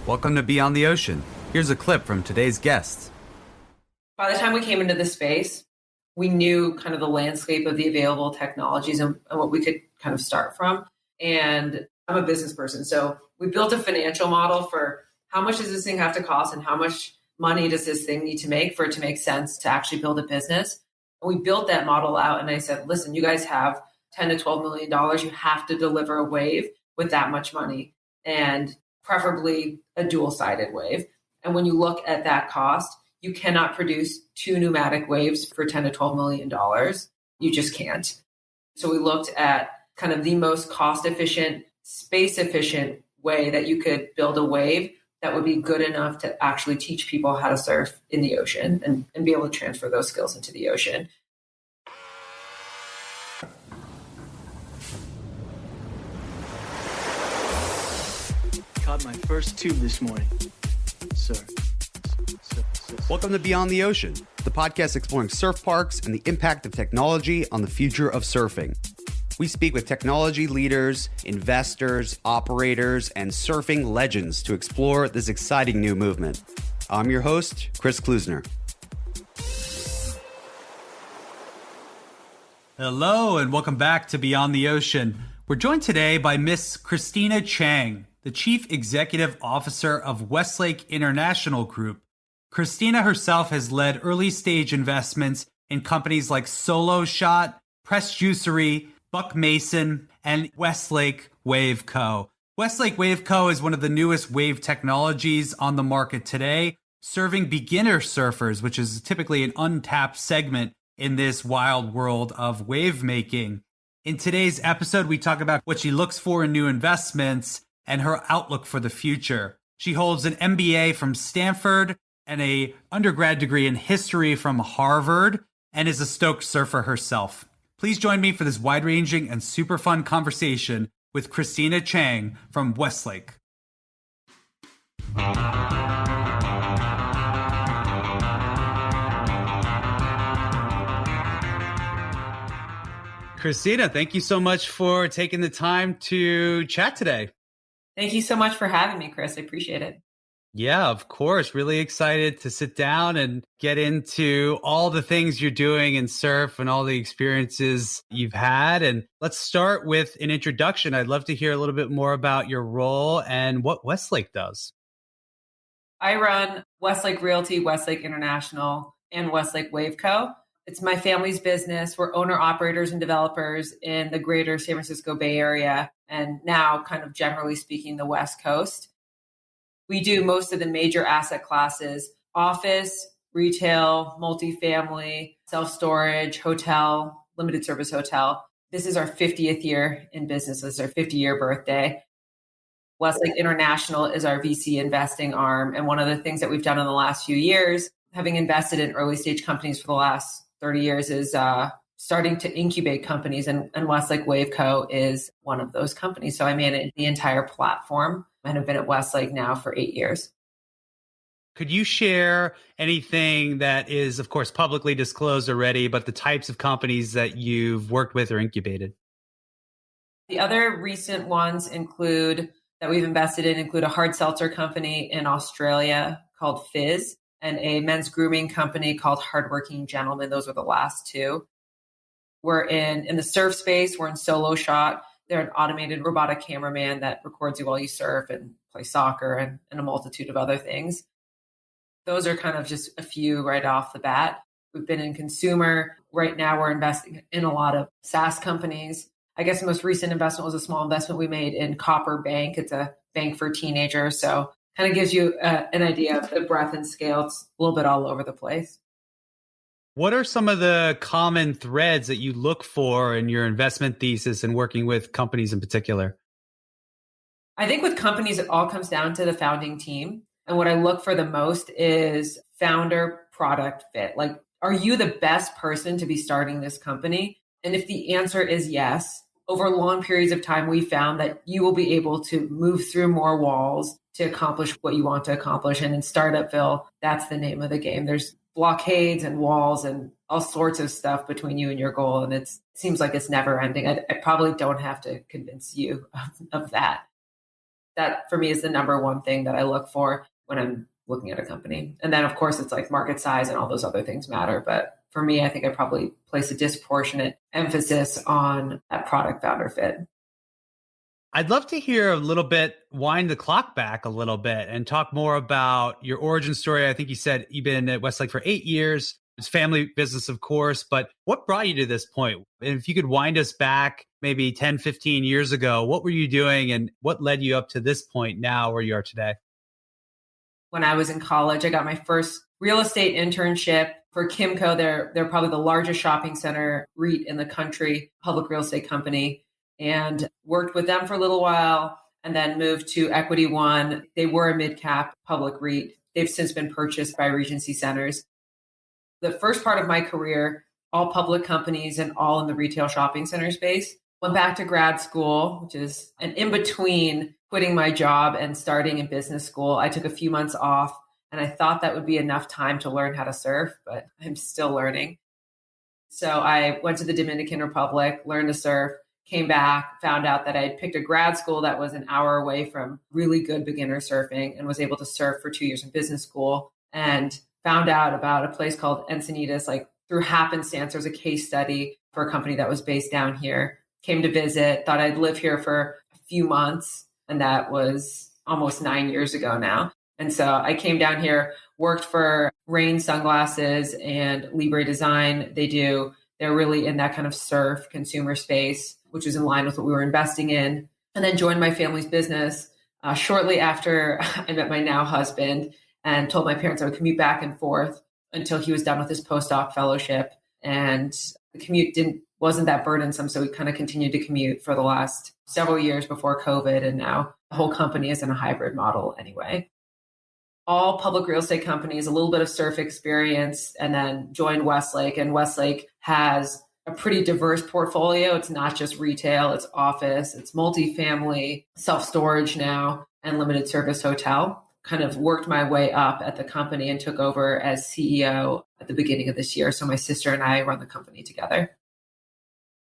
Welcome to Beyond the Ocean. Here's a clip from today's guests. By the time we came into this space, we knew kind of the landscape of the available technologies and what we could kind of start from. And I'm a business person, so we built a financial model for how much does this thing have to cost and how much money does this thing need to make for it to make sense to actually build a business. And we built that model out, and I said, listen, you guys have $10 to $12 million. You have to deliver a wave with that much money, and preferably a dual-sided wave. And when you look at that cost, you cannot produce 2 pneumatic waves for $10 to $12 million. You just can't. So we looked at kind of the most cost-efficient, space-efficient way that you could build a wave that would be good enough to actually teach people how to surf in the ocean and be able to transfer those skills into the ocean. Caught my first tube this morning, sir. Welcome to Beyond the Ocean, the podcast exploring surf parks and the impact of technology on the future of surfing. We speak with technology leaders, investors, operators, and surfing legends to explore this exciting new movement. I'm your host, Chris Klusner. Hello, and welcome back to Beyond the Ocean. We're joined today by Miss Kristina Chang, the Chief Executive Officer of Westlake International Group. Kristina herself has led early-stage investments in companies like Solo Shot, Press Juicery, Buck Mason, and Westlake Wave Co. Westlake Wave Co. is one of the newest wave technologies on the market today, serving beginner surfers, which is typically an untapped segment in this wild world of wave making. In today's episode, we talk about what she looks for in new investments and her outlook for the future. She holds an MBA from Stanford and an undergrad degree in history from Harvard, and is a stoked surfer herself. Please join me for this wide-ranging and super fun conversation with Kristina Chang from Westlake. Kristina, thank you so much for taking the time to chat today. Thank you so much for having me, Chris. I appreciate it. Yeah, of course. Really excited to sit down and get into all the things you're doing in surf and all the experiences you've had. And let's start with an introduction. I'd love to hear a little bit more about your role and what Westlake does. I run Westlake Realty, Westlake International, and Westlake Wave Co. It's my family's business. We're owner-operators and developers in the greater San Francisco Bay Area, and now kind of generally speaking, the West Coast. We do most of the major asset classes: office, retail, multifamily, self-storage, hotel, limited service hotel. This is our 50th year in business. This is our 50-year birthday. Westlake International is our VC investing arm. And one of the things that we've done in the last few years, having invested in early stage companies for the last 30 years, is starting to incubate companies. And Westlake Wave Co. is one of those companies. So I manage the entire platform and have been at Westlake now for 8 years. Could you share anything that is, of course, publicly disclosed already, but the types of companies that you've worked with or incubated? The other recent ones that we've invested in include a hard seltzer company in Australia called Fizz and a men's grooming company called Hardworking Gentlemen. Those were the last two. We're in the surf space. We're in Solo Shot. They're an automated robotic cameraman that records you while you surf and play soccer and a multitude of other things. Those are kind of just a few right off the bat. We've been in consumer. Right now, we're investing in a lot of SaaS companies. I guess the most recent investment was a small investment we made in Copper Bank. It's a bank for teenagers. So kind of gives you an idea of the breadth and scale. It's a little bit all over the place. What are some of the common threads that you look for in your investment thesis and working with companies in particular? I think with companies, it all comes down to the founding team. And what I look for the most is founder product fit. Like, are you the best person to be starting this company? And if the answer is yes, over long periods of time, we found that you will be able to move through more walls to accomplish what you want to accomplish. And in Startupville, that's the name of the game. There's blockades and walls and all sorts of stuff between you and your goal. And it seems like it's never ending. I probably don't have to convince you of that. That for me is the number one thing that I look for when I'm looking at a company. And then of course it's like market size and all those other things matter. But for me, I think I probably place a disproportionate emphasis on that product founder fit. I'd love to hear a little bit, wind the clock back a little bit and talk more about your origin story. I think you said you've been at Westlake for 8 years. It's family business, of course, but what brought you to this point? And if you could wind us back maybe 10, 15 years ago, what were you doing and what led you up to this point now where you are today? When I was in college, I got my first real estate internship for Kimco. They're probably the largest shopping center REIT in the country, public real estate company, and worked with them for a little while and then moved to Equity One. They were a mid-cap public REIT. They've since been purchased by Regency Centers. The first part of my career, all public companies and all in the retail shopping center space. Went back to grad school, which is an in-between quitting my job and starting in business school. I took a few months off and I thought that would be enough time to learn how to surf, but I'm still learning. So I went to the Dominican Republic, learned to surf, came back, found out that I had picked a grad school that was an hour away from really good beginner surfing and was able to surf for 2 years in business school, and found out about a place called Encinitas, like through happenstance. There was a case study for a company that was based down here, came to visit, thought I'd live here for a few months. And that was almost 9 years ago now. And so I came down here, worked for Rain Sunglasses and Libre Design. They're really in that kind of surf consumer space, which was in line with what we were investing in. And then joined my family's business shortly after I met my now husband, and told my parents I would commute back and forth until he was done with his postdoc fellowship. And the commute wasn't that burdensome. So we kind of continued to commute for the last several years before COVID. And now the whole company is in a hybrid model anyway. All public real estate companies, a little bit of surf experience, and then joined Westlake. And Westlake has a pretty diverse portfolio. It's not just retail, it's office, it's multifamily, self-storage now, and limited service hotel. Kind of worked my way up at the company and took over as CEO at the beginning of this year. So my sister and I run the company together.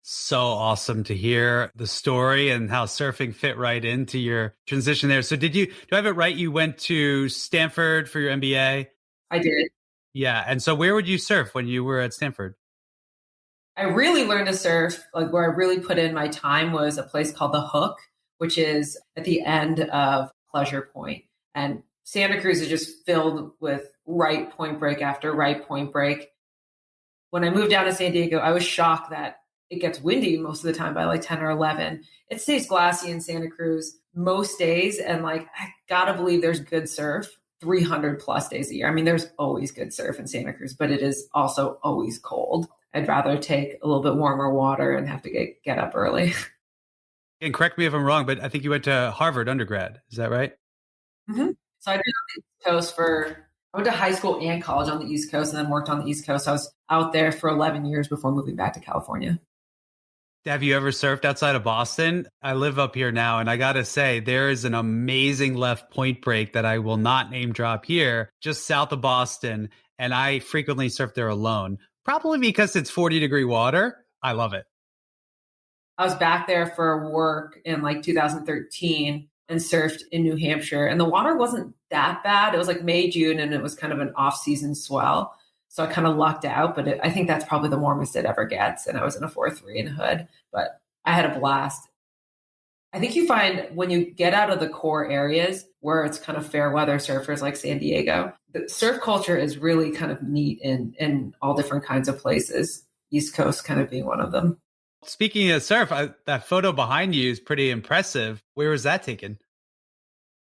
So awesome to hear the story and how surfing fit right into your transition there. So do I have it right? You went to Stanford for your MBA? I did. Yeah. And so where would you surf when you were at Stanford? I really learned to surf, like where I really put in my time was a place called The Hook, which is at the end of Pleasure Point. And Santa Cruz is just filled with right point break after right point break. When I moved down to San Diego, I was shocked that it gets windy most of the time by like 10 or 11. It stays glassy in Santa Cruz most days. And like, I gotta believe there's good surf 300 plus days a year. I mean, there's always good surf in Santa Cruz, but it is also always cold. I'd rather take a little bit warmer water and have to get up early. And correct me if I'm wrong, but I think you went to Harvard undergrad. Is that right? Mm-hmm. So I did on the East Coast I went to high school and college on the East Coast and then worked on the East Coast. I was out there for 11 years before moving back to California. Have you ever surfed outside of Boston? I live up here now, and I got to say, there is an amazing left point break that I will not name drop here, just south of Boston. And I frequently surf there alone, probably because it's 40-degree water. I love it. I was back there for work in like 2013 and surfed in New Hampshire. And the water wasn't that bad. It was like May, June, and it was kind of an off-season swell. So I kind of lucked out, but I think that's probably the warmest it ever gets. And I was in a 4.3 in hood, but I had a blast. I think you find when you get out of the core areas where it's kind of fair weather surfers like San Diego, the surf culture is really kind of neat in all different kinds of places, East Coast kind of being one of them. Speaking of surf, that photo behind you is pretty impressive. Where was that taken?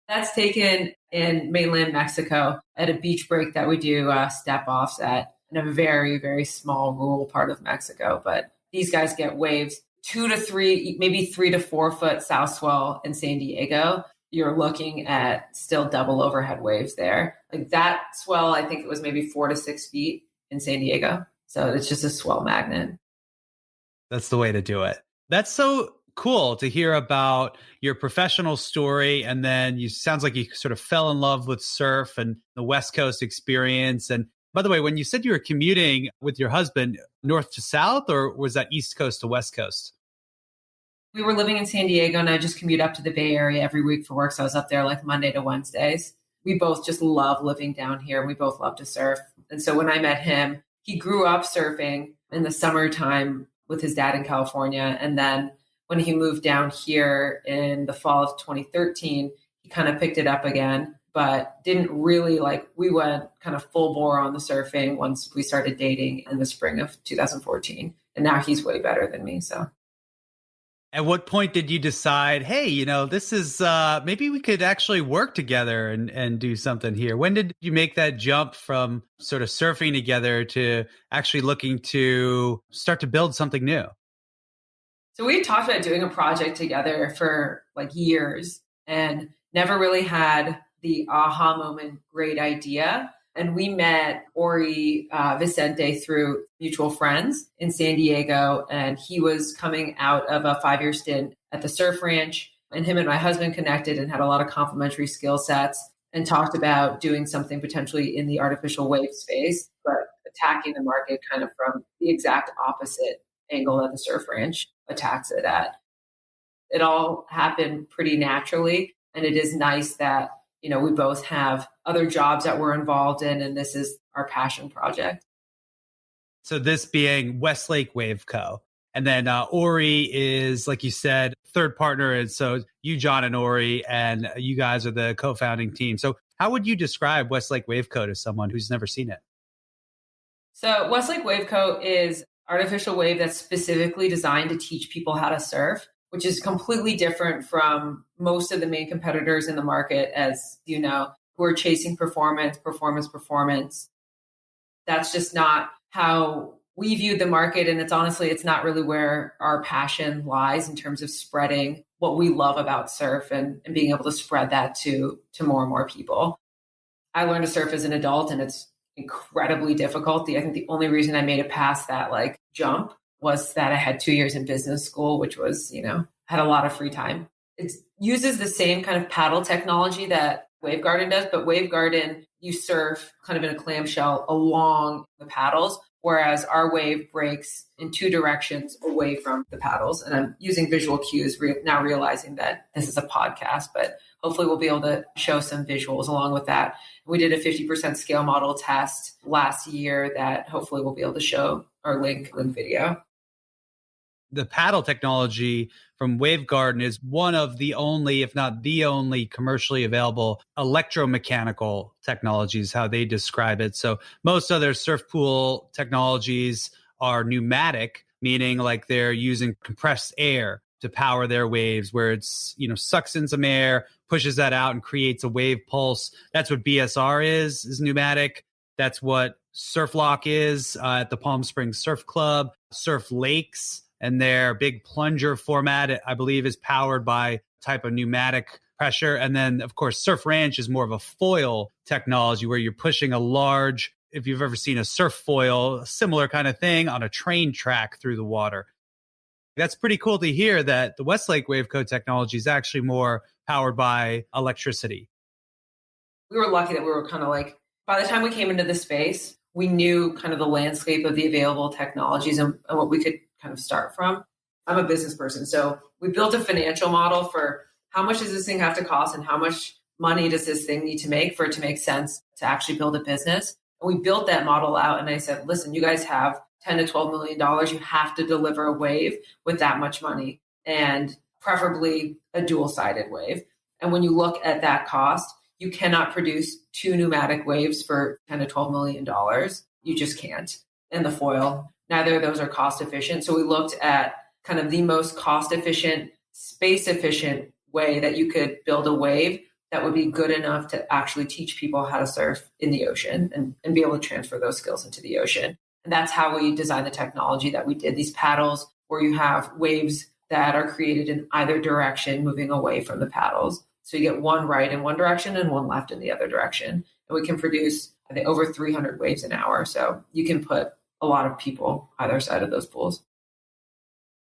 That's taken in mainland Mexico at a beach break that we do step-offs at in a very, very small rural part of Mexico. But these guys get waves 2 to 3, maybe 3 to 4 foot south swell in San Diego. You're looking at still double overhead waves there. Like that swell, I think it was maybe 4 to 6 feet in San Diego. So it's just a swell magnet. That's the way to do it. That's so cool to hear about your professional story. And then sounds like you sort of fell in love with surf and the West Coast experience. And by the way, when you said you were commuting with your husband, north to south, or was that East Coast to West Coast? We were living in San Diego and I just commute up to the Bay Area every week for work. So I was up there like Monday to Wednesdays. We both just love living down here. We both love to surf. And so when I met him, he grew up surfing in the summertime with his dad in California. And then when he moved down here in the fall of 2013, he kind of picked it up again, but didn't really we went kind of full bore on the surfing once we started dating in the spring of 2014. And now he's way better than me. So at what point did you decide, hey, this is maybe we could actually work together and do something here? When did you make that jump from sort of surfing together to actually looking to start to build something new? So we talked about doing a project together for years and never really had the aha moment, great idea. And we met Ori Vicente through mutual friends in San Diego. And he was coming out of a 5-year stint at the surf ranch. And him and my husband connected and had a lot of complementary skill sets and talked about doing something potentially in the artificial wave space, but attacking the market kind of from the exact opposite angle that the surf ranch attacks it at. It all happened pretty naturally. And it is nice that, we both have other jobs that we're involved in, and this is our passion project. So this being Westlake Wave Co. And then Ori is, like you said, third partner. And so you, John, and Ori, and you guys are the co-founding team. So how would you describe Westlake Wave Co. to someone who's never seen it? So Westlake Wave Co. is artificial wave that's specifically designed to teach people how to surf, which is completely different from most of the main competitors in the market, as you know, who are chasing performance. That's just not how we view the market. And it's not really where our passion lies in terms of spreading what we love about surf and being able to spread that to more and more people. I learned to surf as an adult and it's incredibly difficult. I think the only reason I made it past that jump was that I had 2 years in business school, which was, had a lot of free time. It uses the same kind of paddle technology that Wave Garden does, but Wave Garden, you surf kind of in a clamshell along the paddles, whereas our wave breaks in 2 directions away from the paddles. And I'm using visual cues now realizing that this is a podcast, but hopefully we'll be able to show some visuals along with that. We did a 50% scale model test last year that hopefully we'll be able to show or link video. The paddle technology from Wave Garden is one of the only, if not the only, commercially available electromechanical technologies, how they describe it. So most other surf pool technologies are pneumatic, meaning they're using compressed air to power their waves, where it's, sucks in some air, pushes that out and creates a wave pulse. That's what BSR is pneumatic. That's what Surf Lock is at the Palm Springs Surf Club. Surf Lakes and their big plunger format, I believe, is powered by type of pneumatic pressure. And then, of course, Surf Ranch is more of a foil technology where you're pushing a large, if you've ever seen a surf foil, similar kind of thing on a train track through the water. That's pretty cool to hear that the Westlake Wave Co technology is actually more powered by electricity. We were lucky that we were kind of by the time we came into the space, we knew kind of the landscape of the available technologies and what we could kind of start from. I'm a business person. So we built a financial model for how much does this thing have to cost and how much money does this thing need to make for it to make sense to actually build a business. And we built that model out. And I said, listen, you guys have $10 to $12 million. You have to deliver a wave with that much money and preferably a dual-sided wave. And when you look at that cost, you cannot produce 2 pneumatic waves for $10 to $12 million. You just can't. And the foil, neither of those are cost efficient. So we looked at kind of the most cost efficient, space efficient way that you could build a wave that would be good enough to actually teach people how to surf in the ocean and be able to transfer those skills into the ocean. And that's how we designed the technology that we did. These paddles where you have waves that are created in either direction, moving away from the paddles. So you get one right in one direction and one left in the other direction. And we can produce, I think, over 300 waves an hour. So you can put a lot of people either side of those pools.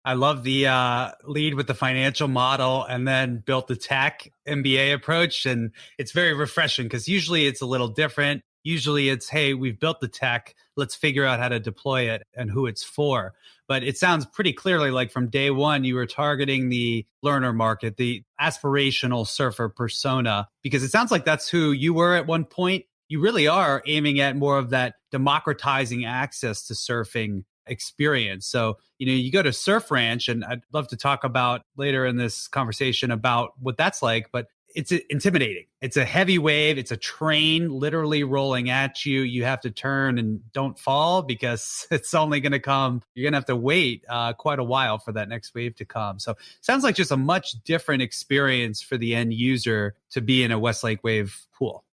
I love the lead with the financial model and then built the tech MBA approach. And it's very refreshing because usually it's a little different. Usually it's, hey, we've built the tech. Let's figure out how to deploy it and who it's for. But it sounds pretty clearly like from day one, you were targeting the learner market, the aspirational surfer persona, because it sounds like that's who you were at one point. You really are aiming at more of that democratizing access to surfing experience. So, you go to Surf Ranch, and I'd love to talk about later in this conversation about what that's like, but it's intimidating. It's a heavy wave. It's a train literally rolling at you. You have to turn and don't fall because it's only going to come. You're going to have to wait quite a while for that next wave to come. So sounds like just a much different experience for the end user to be in a Westlake Wave pool.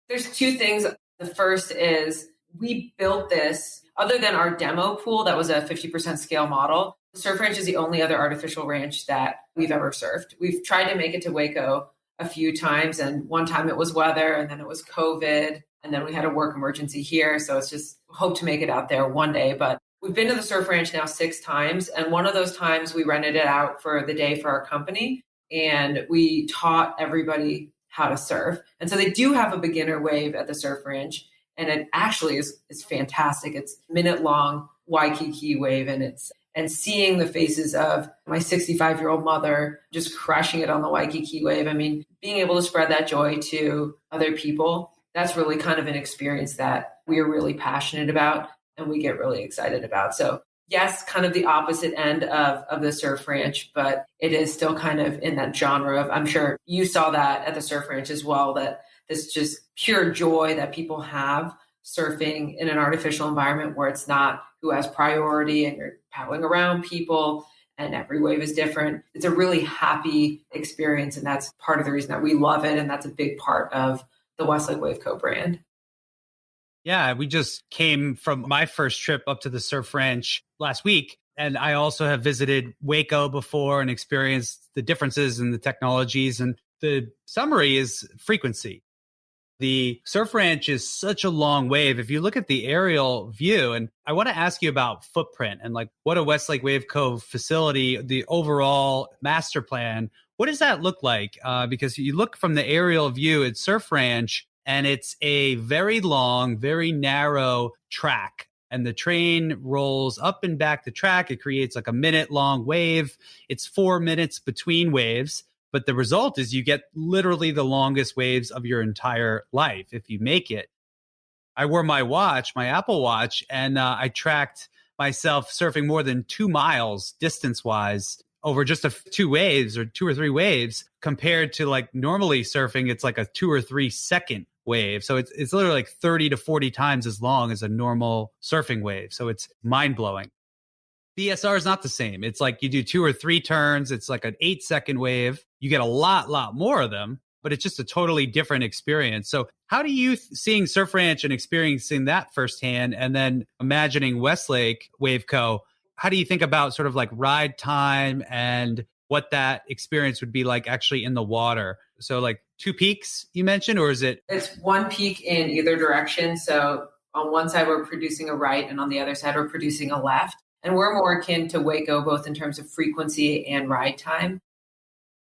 There's two things. The first is we built this, other than our demo pool that was a 50% scale model. Surf Ranch is the only other artificial ranch that we've ever surfed. We've tried to make it to Waco a few times, and one time it was weather, and then it was COVID, and then we had a work emergency here. So it's just hope to make it out there one day. But we've been to the Surf Ranch now 6 times, and one of those times we rented it out for the day for our company, and we taught everybody how to surf. And so they do have a beginner wave at the Surf Ranch, and it actually is fantastic. It's minute-long Waikiki wave, and seeing the faces of my 65-year-old mother just crushing it on the Waikiki wave. I mean, being able to spread that joy to other people, that's really kind of an experience that we are really passionate about and we get really excited about. So yes, kind of the opposite end of the Surf Ranch, but it is still kind of in that genre of, I'm sure you saw that at the Surf Ranch as well, that this just pure joy that people have surfing in an artificial environment where it's not who has priority and you're paddling around people and every wave is different. It's a really happy experience, and that's part of the reason that we love it, and that's a big part of the Westlake Wave Co brand. Yeah, we just came from my first trip up to the Surf Ranch last week, and I also have visited Waco before and experienced the differences in the technologies, and the summary is frequency. The Surf Ranch is such a long wave. If you look at the aerial view, and I want to ask you about footprint and like what a Westlake Wave Co facility, the overall master plan, what does that look like? Because you look from the aerial view at Surf Ranch, and it's a very long, very narrow track. And the train rolls up and back the track. It creates like a minute-long wave. It's 4 minutes between waves. But the result is you get literally the longest waves of your entire life if you make it. I wore my watch, my Apple Watch, and I tracked myself surfing more than 2 miles distance-wise over just 2 waves or 2 or 3 waves compared to like normally surfing, it's like a 2 or 3 second wave. So it's literally like 30 to 40 times as long as a normal surfing wave. So it's mind-blowing. BSR is not the same. It's like you do 2 or 3 turns. It's like an 8-second wave. You get a lot more of them, but it's just a totally different experience. So how do you, seeing Surf Ranch and experiencing that firsthand, and then imagining Westlake Wave Co., how do you think about sort of like ride time and what that experience would be like actually in the water? So like 2 peaks you mentioned, or is it? It's 1 peak in either direction. So on one side, we're producing a right, and on the other side, we're producing a left. And we're more akin to Waco, both in terms of frequency and ride time.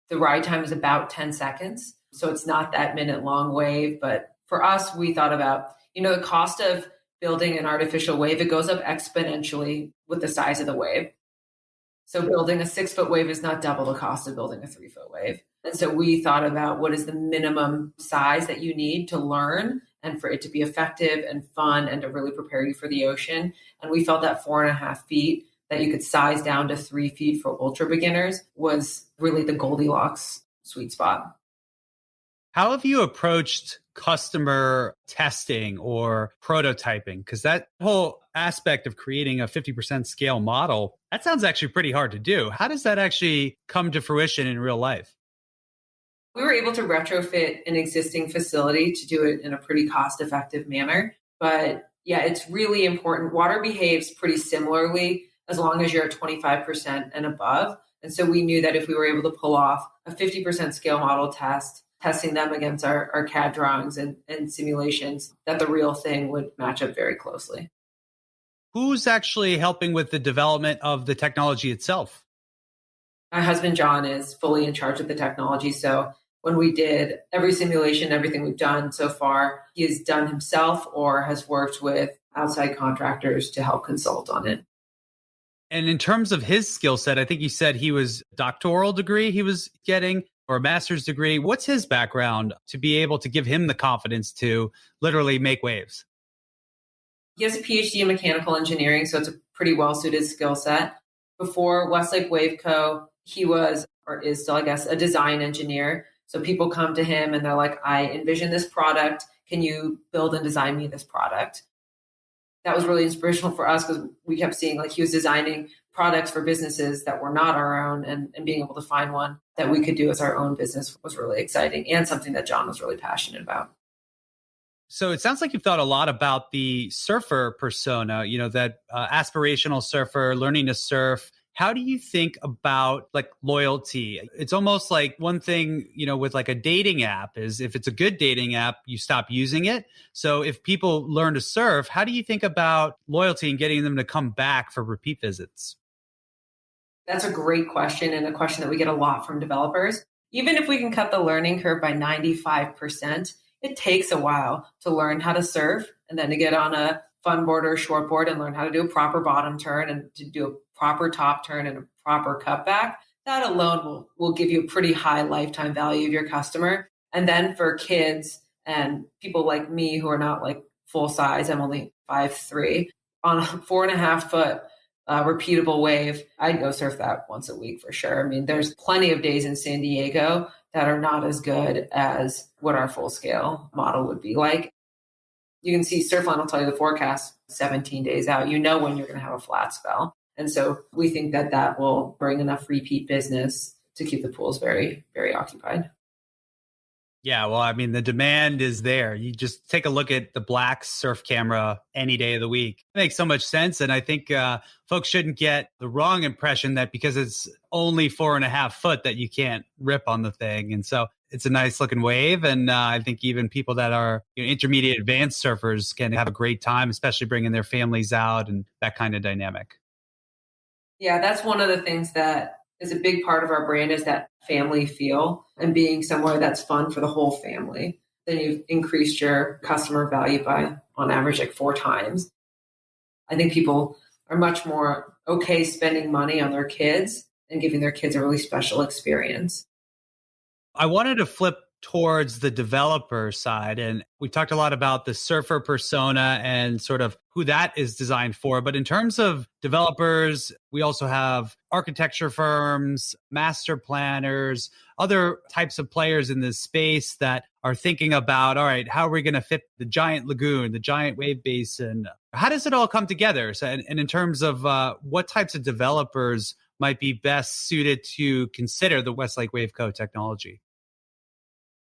The ride time is about 10 seconds. So it's not that minute-long wave. But for us, we thought about, the cost of building an artificial wave, it goes up exponentially with the size of the wave. So building a 6-foot wave is not double the cost of building a 3-foot wave. And so we thought about what is the minimum size that you need to learn and for it to be effective and fun and to really prepare you for the ocean. And we felt that 4.5 feet that you could size down to 3 feet for ultra beginners was really the Goldilocks sweet spot. How have you approached customer testing or prototyping? Because that whole aspect of creating a 50% scale model, that sounds actually pretty hard to do. How does that actually come to fruition in real life? We were able to retrofit an existing facility to do it in a pretty cost-effective manner. But yeah, it's really important. Water behaves pretty similarly as long as you're at 25% and above. And so we knew that if we were able to pull off a 50% scale model test, testing them against our CAD drawings and simulations, that the real thing would match up very closely. Who's actually helping with the development of the technology itself? My husband, John, is fully in charge of the technology. So when we did every simulation, everything we've done so far, he has done himself or has worked with outside contractors to help consult on it. And in terms of his skill set, I think you said he was doctoral degree he was getting or a master's degree. What's his background to be able to give him the confidence to literally make waves? He has a PhD in mechanical engineering, so it's a pretty well-suited skill set. Before Westlake Wave Co, he was, or is still, I guess, a design engineer. So people come to him and they're like, I envision this product. Can you build and design me this product? That was really inspirational for us because we kept seeing like he was designing products for businesses that were not our own, and being able to find one that we could do as our own business was really exciting and something that John was really passionate about. So it sounds like you've thought a lot about the surfer persona, that aspirational surfer, learning to surf. How do you think about like loyalty? It's almost like one thing, with like a dating app is if it's a good dating app, you stop using it. So if people learn to surf, how do you think about loyalty and getting them to come back for repeat visits? That's a great question, and a question that we get a lot from developers. Even if we can cut the learning curve by 95%, it takes a while to learn how to surf and then to get on a fun board or short board and learn how to do a proper bottom turn and to do a proper top turn and a proper cutback. That alone will give you a pretty high lifetime value of your customer. And then for kids and people like me who are not like full size, I'm only 5'3", on a 4.5 foot repeatable wave, I'd go surf that once a week for sure. I mean, there's plenty of days in San Diego that are not as good as what our full scale model would be like. You can see Surfline will tell you the forecast 17 days out. You know when you're going to have a flat spell. And so we think that that will bring enough repeat business to keep the pools very, very occupied. Yeah, well, I mean, the demand is there. You just take a look at the black surf camera any day of the week. It makes so much sense. And I think folks shouldn't get the wrong impression that because it's only 4.5 foot that you can't rip on the thing. And so it's a nice looking wave. And I think even people that are intermediate advanced surfers can have a great time, especially bringing their families out and that kind of dynamic. Yeah, that's one of the things that is a big part of our brand, is that family feel and being somewhere that's fun for the whole family. Then you've increased your customer value by, on average, like 4 times. I think people are much more okay spending money on their kids and giving their kids a really special experience. I wanted to flip towards the developer side. And we talked a lot about the surfer persona and sort of who that is designed for. But in terms of developers, we also have architecture firms, master planners, other types of players in this space that are thinking about, all right, how are we going to fit the giant lagoon, the giant wave basin? How does it all come together? So, and in terms of what types of developers might be best suited to consider the Westlake Wave Co technology?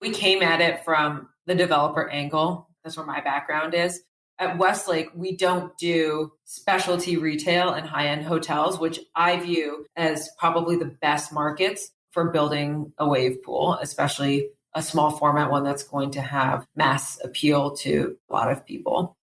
We came at it from the developer angle. That's where my background is. At Westlake, we don't do specialty retail and high-end hotels, which I view as probably the best markets for building a wave pool, especially a small format one that's going to have mass appeal to a lot of people.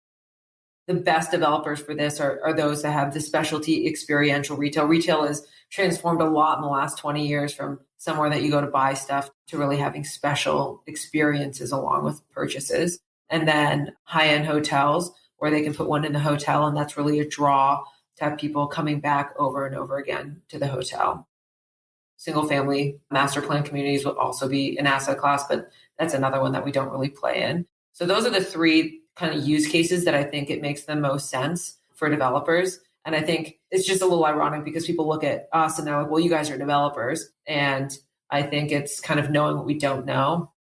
The best developers for this are those that have the specialty experiential retail. Retail has transformed a lot in the last 20 years from somewhere that you go to buy stuff to really having special experiences along with purchases. And then high-end hotels where they can put one in the hotel, and that's really a draw to have people coming back over and over again to the hotel. Single-family master plan communities will also be an asset class, but that's another one that we don't really play in. So those are the 3 kind of use cases that I think it makes the most sense for developers. And I think it's just a little ironic because people look at us and they're like, well, you guys are developers. And I think it's kind of knowing what we don't know.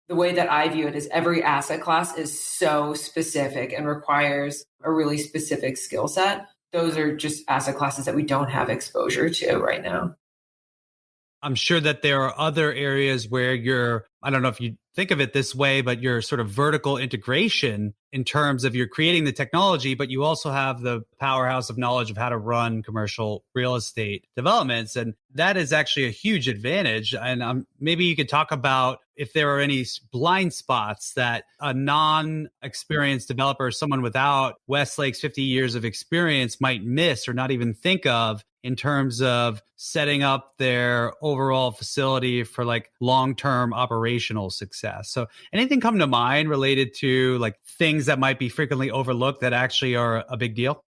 The way that I view it is every asset class is so specific and requires a really specific skill set. Those are just asset classes that we don't have exposure to right now. I'm sure that there are other areas where I don't know if you think of it this way, but your sort of vertical integration in terms of you're creating the technology, but you also have the powerhouse of knowledge of how to run commercial real estate developments. And that is actually a huge advantage. And maybe you could talk about if there are any blind spots that a non-experienced developer, someone without Westlake's 50 years of experience might miss or not even think of in terms of setting up their overall facility for like long-term operational success. So anything come to mind related to like things that might be frequently overlooked that actually are a big deal?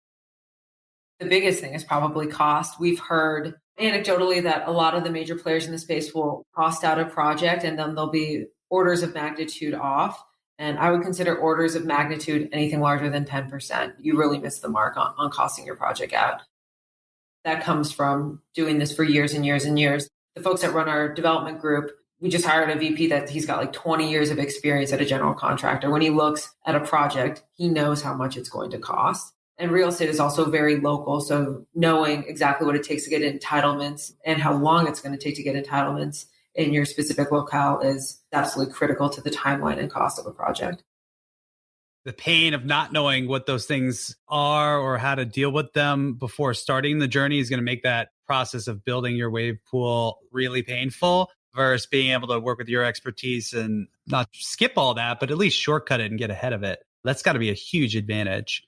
The biggest thing is probably cost. We've heard anecdotally that a lot of the major players in the space will cost out a project and then they'll be orders of magnitude off. And I would consider orders of magnitude anything larger than 10%. You really miss the mark on costing your project out. That comes from doing this for years and years and years. The folks that run our development group, we just hired a VP that he's got like 20 years of experience at a general contractor. When he looks at a project, he knows how much it's going to cost. And real estate is also very local. So knowing exactly what it takes to get entitlements and how long it's going to take to get entitlements in your specific locale is absolutely critical to the timeline and cost of a project. The pain of not knowing what those things are or how to deal with them before starting the journey is going to make that process of building your wave pool really painful versus being able to work with your expertise and not skip all that, but at least shortcut it and get ahead of it. That's got to be a huge advantage.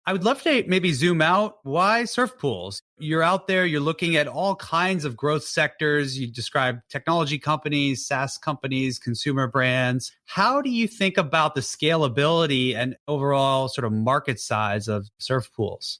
I would love to maybe zoom out. Why surf pools? You're out there, you're looking at all kinds of growth sectors. You describe technology companies, SaaS companies, consumer brands. How do you think about the scalability and overall sort of market size of surf pools?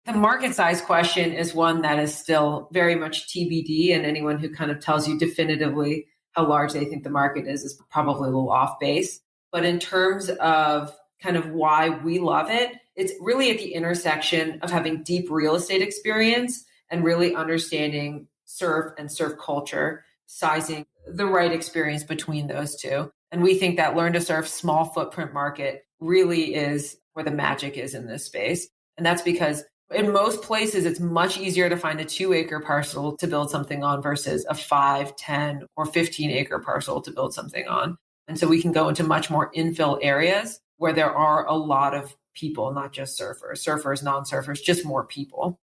The market size question is one that is still very much TBD, and anyone who kind of tells you definitively how large they think the market is probably a little off base. But in terms of kind of why we love it, it's really at the intersection of having deep real estate experience and really understanding surf and surf culture, sizing the right experience between those two. And we think that learn to surf small footprint market really is where the magic is in this space. And that's because in most places, it's much easier to find a 2-acre parcel to build something on versus a 5, 10, or 15-acre parcel to build something on. And so we can go into much more infill areas where there are a lot of people, not just surfers, non-surfers, just more people.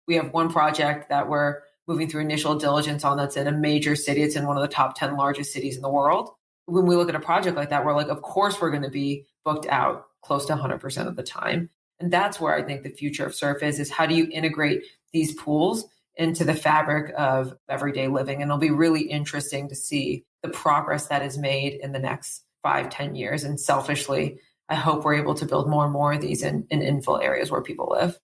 We have one project that we're moving through initial diligence on that's in a major city. It's in one of the top 10 largest cities in the world. When we look at a project like that, we're like, of course, we're going to be booked out close to 100% of the time. And that's where I think the future of surf is how do you integrate these pools into the fabric of everyday living? And it'll be really interesting to see the progress that is made in the next 5-10 years. And selfishly, I hope we're able to build more and more of these in infill areas where people live.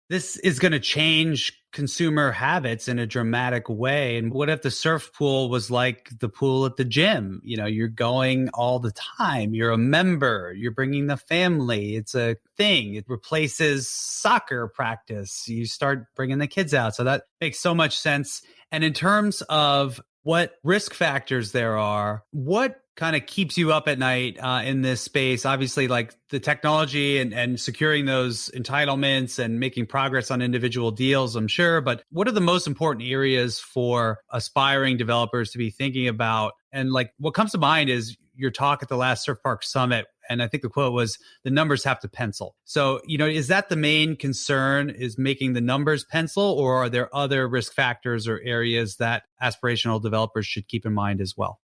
This is going to change consumer habits in a dramatic way. And what if the surf pool was like the pool at the gym? You know, you're going all the time. You're a member. You're bringing the family. It's a thing. It replaces soccer practice. You start bringing the kids out. So that makes so much sense. And in terms of what risk factors there are, what kind of keeps you up at night in this space? Obviously, like the technology and securing those entitlements and making progress on individual deals, I'm sure. But what are the most important areas for aspiring developers to be thinking about? And like what comes to mind is your talk at the last Surf Park Summit. And I think the quote was, the numbers have to pencil. So, you know, is that the main concern, is making the numbers pencil, or are there other risk factors or areas that aspirational developers should keep in mind as well?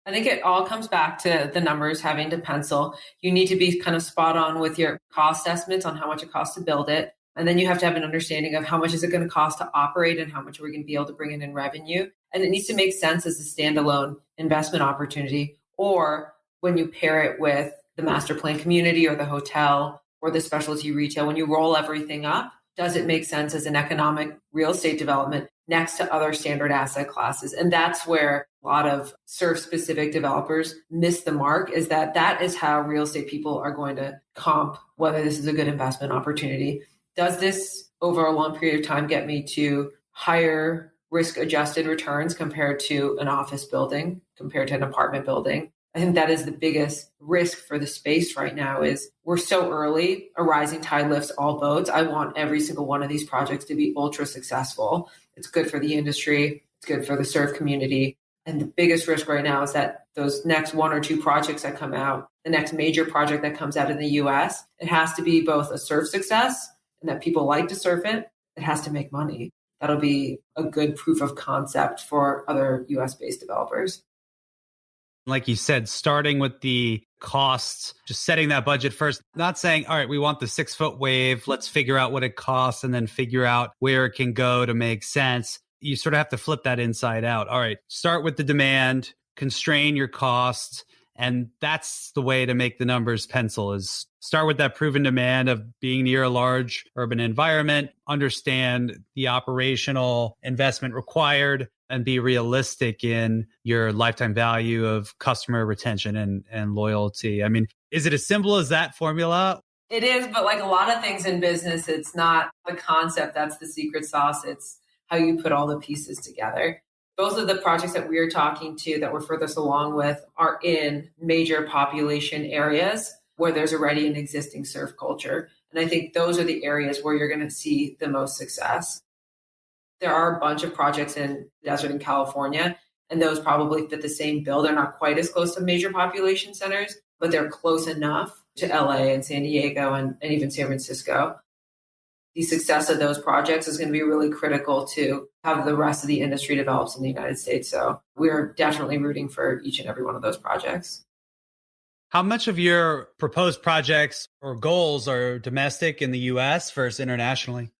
I think it all comes back to the numbers having to pencil. You need to be kind of spot on with your cost estimates on how much it costs to build it. And then you have to have an understanding of how much is it going to cost to operate and how much we're going to be able to bring in revenue. And it needs to make sense as a standalone investment opportunity, or when you pair it with the master plan community or the hotel or the specialty retail, when you roll everything up, does it make sense as an economic real estate development next to other standard asset classes? And that's where a lot of surf-specific developers miss the mark, is that is how real estate people are going to comp whether this is a good investment opportunity. Does this, over a long period of time, get me to higher risk-adjusted returns compared to an office building, compared to an apartment building? I think that is the biggest risk for the space right now, is we're so early. A rising tide lifts all boats. I want every single one of these projects to be ultra successful. It's good for the industry. It's good for the surf community. And the biggest risk right now is that those next 1 or 2 projects that come out, the next major project that comes out in the US, it has to be both a surf success and that people like to surf it. It has to make money. That'll be a good proof of concept for other US-based developers. Like you said, starting with the costs, just setting that budget first, not saying, all right, we want the 6-foot wave. Let's figure out what it costs and then figure out where it can go to make sense. You sort of have to flip that inside out. All right, start with the demand, constrain your costs. And that's the way to make the numbers pencil, is start with that proven demand of being near a large urban environment, understand the operational investment required, and be realistic in your lifetime value of customer retention and loyalty. I mean, is it as simple as that formula? It is, but like a lot of things in business, it's not the concept that's the secret sauce. It's how you put all the pieces together. Both of the projects that we're talking to that we're furthest along with are in major population areas where there's already an existing surf culture. And I think those are the areas where you're going to see the most success. There are a bunch of projects in the desert in California, and those probably fit the same bill. They're not quite as close to major population centers, but they're close enough to LA and San Diego and even San Francisco. The success of those projects is going to be really critical to how the rest of the industry develops in the United States. So we're definitely rooting for each and every one of those projects. How much of your proposed projects or goals are domestic in the US versus internationally?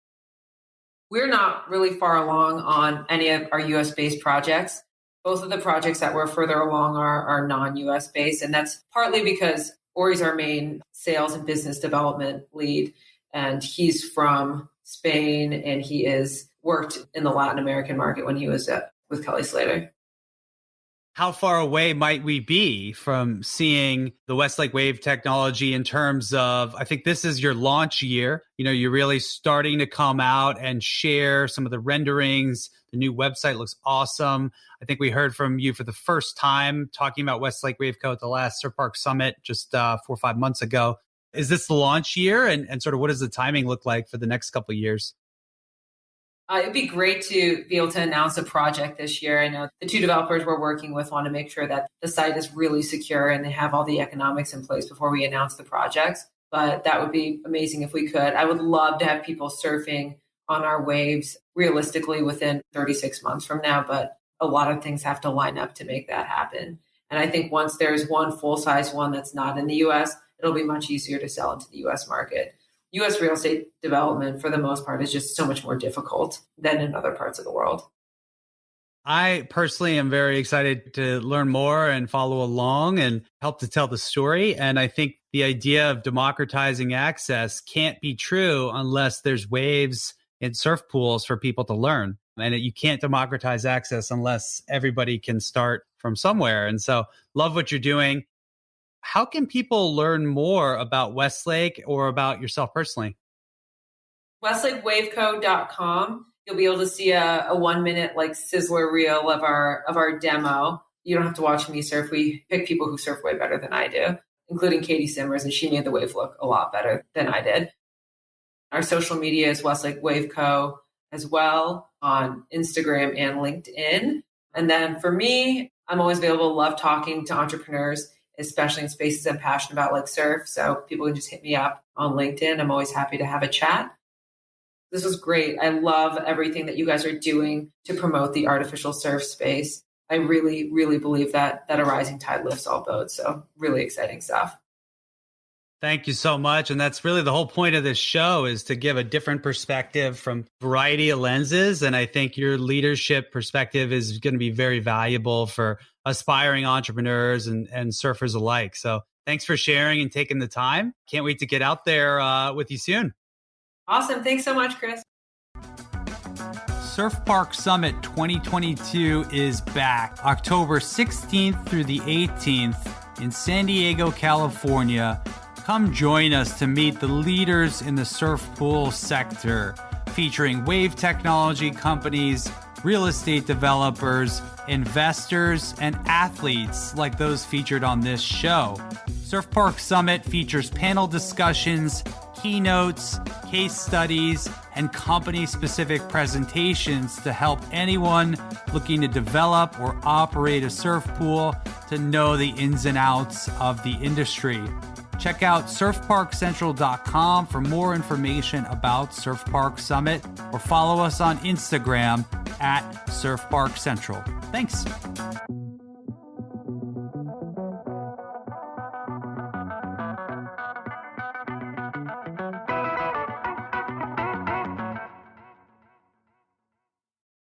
We're not really far along on any of our US based projects. Both of the projects that we're further along are non-US based. And that's partly because Ori's our main sales and business development lead. And he's from Spain, and he has worked in the Latin American market when he was with Kelly Slater. How far away might we be from seeing the Westlake Wave technology in terms of, I think this is your launch year. You're really starting to come out and share some of the renderings. The new website looks awesome. I think we heard from you for the first time talking about Westlake Wave Co at the last surfpark summit just 4 or 5 months ago. Is this the launch year? And sort of what does the timing look like for the next couple of years? It'd be great to be able to announce a project this year. I know the two developers we're working with want to make sure that the site is really secure and they have all the economics in place before we announce the projects. But that would be amazing if we could. I would love to have people surfing on our waves realistically within 36 months from now. But a lot of things have to line up to make that happen. And I think once there's one full-size one that's not in the US, it'll be much easier to sell into the US market. US real estate development, for the most part, is just so much more difficult than in other parts of the world. I personally am very excited to learn more and follow along and help to tell the story. And I think the idea of democratizing access can't be true unless there's waves and surf pools for people to learn. And you can't democratize access unless everybody can start from somewhere. And so love what you're doing. How can people learn more about Westlake or about yourself personally? WestlakeWaveCo.com. You'll be able to see a 1-minute sizzler reel of our demo. You don't have to watch me surf. We pick people who surf way better than I do, including Katie Simmers, and she made the wave look a lot better than I did. Our social media is Westlake Wave Co as well on Instagram and LinkedIn. And then for me, I'm always available. Love talking to entrepreneurs, especially in spaces I'm passionate about like surf. So people can just hit me up on LinkedIn. I'm always happy to have a chat. This was great. I love everything that you guys are doing to promote the artificial surf space. I really, really believe that a rising tide lifts all boats. So really exciting stuff. Thank you so much. And that's really the whole point of this show, is to give a different perspective from a variety of lenses. And I think your leadership perspective is going to be very valuable for aspiring entrepreneurs and surfers alike. So thanks for sharing and taking the time. Can't wait to get out there with you soon. Awesome. Thanks so much, Chris. Surf Park Summit 2022 is back October 16th through the 18th in San Diego, California. Come join us to meet the leaders in the surf pool sector, featuring wave technology companies, real estate developers, investors, and athletes like those featured on this show. Surf Park Summit features panel discussions, keynotes, case studies, and company-specific presentations to help anyone looking to develop or operate a surf pool to know the ins and outs of the industry. Check out surfparkcentral.com for more information about Surf Park Summit, or follow us on Instagram at Surf Park Central. Thanks.